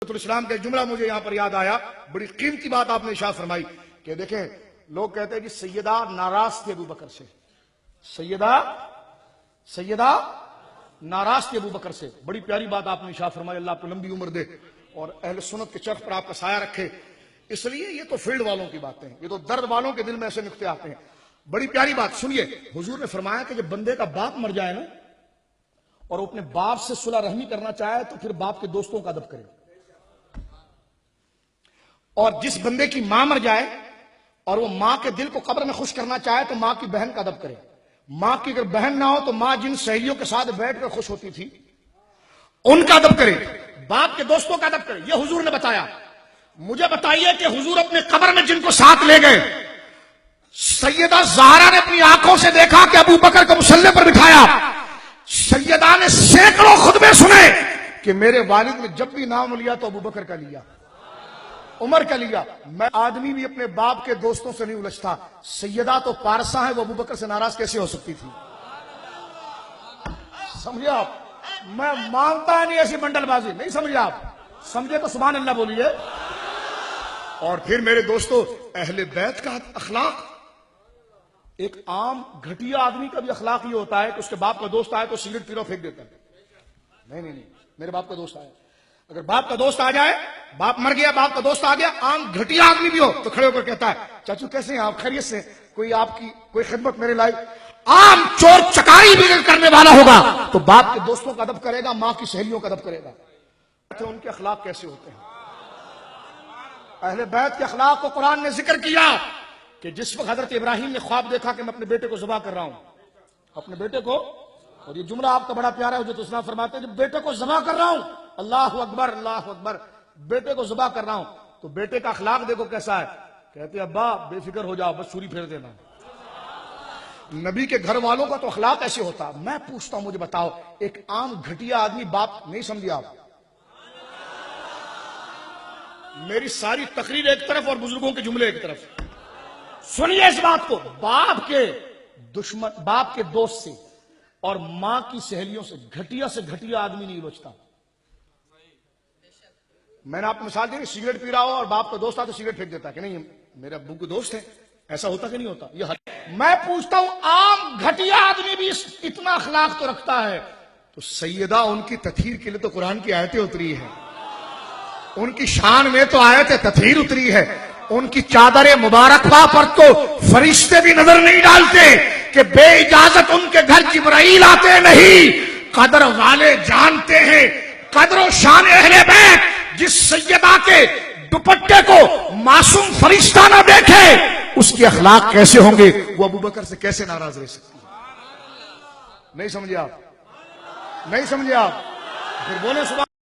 الاسلام کا جملہ مجھے یہاں پر یاد آیا، بڑی قیمتی بات آپ نے ارشاد فرمائی کہ دیکھیں لوگ کہتے ہیں کہ سیدہ ناراض تھی ابو بکر سے، سیدہ ناراض تھی ابو بکر سے. بڑی پیاری بات آپ نے ارشاد فرمائی، اللہ آپ کو لمبی عمر دے اور اہل سنت کے چرخ پر آپ کا سایہ رکھے. اس لیے یہ تو فیلڈ والوں کی باتیں ہیں، یہ تو درد والوں کے دل میں ایسے نقطے آتے ہیں. بڑی پیاری بات سنیے، حضور نے فرمایا کہ جب بندے کا باپ مر جائے نا اور وہ اپنے باپ سے صلح رحمی کرنا چاہے تو پھر باپ کے دوستوں کا ادب کرے، اور جس بندے کی ماں مر جائے اور وہ ماں کے دل کو قبر میں خوش کرنا چاہے تو ماں کی بہن کا ادب کرے. ماں کی اگر بہن نہ ہو تو ماں جن سہیلیوں کے ساتھ بیٹھ کر خوش ہوتی تھی ان کا ادب کرے، باپ کے دوستوں کا ادب کرے. یہ حضور نے بتایا. مجھے بتائیے کہ حضور اپنے قبر میں جن کو ساتھ لے گئے، سیدہ زہرا نے اپنی آنکھوں سے دیکھا کہ ابو بکر کو مصلی پر بٹھایا. سیدہ نے سینکڑوں خطبے سنے کہ میرے والد نے جب بھی نام لیا تو ابو بکر کا لیا، عمر کا لیا. میں آدمی بھی اپنے باپ کے دوستوں سے نہیں الجھتا. سیدہ تو پارسا ہے، وہ ابو بکر سے ناراض کیسے ہو سکتی تھی؟ سمجھے آپ؟ میں مانتا نہیں ایسی بنڈل بازی، نہیں سمجھے آپ؟ سمجھے تو سبحان اللہ بولیے. اور پھر میرے دوستو، اہل بیت کا اخلاق، ایک عام گھٹیا آدمی کا بھی اخلاق یہ ہوتا ہے کہ اس کے باپ کا دوست آئے تو سگریٹ پیرو پھینک دیتا ہے. نہیں، میرے باپ کا دوست آیا، اگر باپ کا دوست آ جائے، باپ مر گیا باپ کا دوست آ گیا، عام گھٹیا آدمی بھی ہو تو کھڑے ہو کر کہتا ہے چاچو کیسے ہیں آپ، خیریت سے، کوئی آپ کی کوئی خدمت میرے لائق. عام چور چکاری بھی کرنے والا ہوگا تو باپ کے دوستوں کا ادب کرے گا، ماں کی سہیلیوں کا ادب کرے گا. ان کے اخلاق کیسے ہوتے ہیں؟ اہل بیت کے اخلاق کو قرآن نے ذکر کیا کہ جس وقت حضرت ابراہیم نے خواب دیکھا کہ میں اپنے بیٹے کو ذبح کر رہا ہوں، اپنے بیٹے کو، اور یہ جملہ آپ کا بڑا پیارا ہے جو اسلام فرماتے ہیں جب بیٹے کو ذبح کر رہا ہوں، اللہ اکبر اللہ اکبر، بیٹے کو ذبح کر رہا ہوں، تو بیٹے کا اخلاق دیکھو کیسا ہے. کہتے ابا بے فکر ہو جاؤ، بس چھری پھیر دینا. نبی کے گھر والوں کا تو اخلاق ایسے ہوتا. میں پوچھتا ہوں مجھے بتاؤ، ایک عام گھٹیا آدمی باپ نہیں سمجھے آپ؟ میری ساری تقریر ایک طرف اور بزرگوں کے جملے ایک طرف. سنیے اس بات کو، باپ کے دشمن، باپ کے دوست سے اور ماں کی سہیلیوں سے گھٹیا آدمی نہیں لوچتا. میں نے آپ کو مثال دی، سگریٹ پی رہا ہو اور باپ کا دوست آ تو سگریٹ پھینک دیتا کہ نہیں میرے ابو کے دوست ہیں. ایسا ہوتا کہ نہیں ہوتا؟ یہ میں پوچھتا ہوں، عام گھٹیا آدمی بھی اتنا اخلاق تو رکھتا ہے تو سیدہ ان کی تطہیر کے لیے تو قرآن کی آیتیں اتری ہیں، ان کی شان میں تو آیت تطہیر اتری ہے. ان کی چادر مبارک پا پر تو فرشتے بھی نظر نہیں ڈالتے کہ بے اجازت ان کے گھر جبرائیل آتے نہیں. قدر والے جانتے ہیں قدر و شان اہل بیت. جس سیدہ کے دوپٹے کو معصوم فرشتہ نہ دیکھے اس کے اخلاق کیسے ہوں گے؟ وہ ابو بکر سے کیسے ناراض رہ سکتی؟ نہیں سمجھے آپ؟ نہیں سمجھے آپ؟ پھر بولے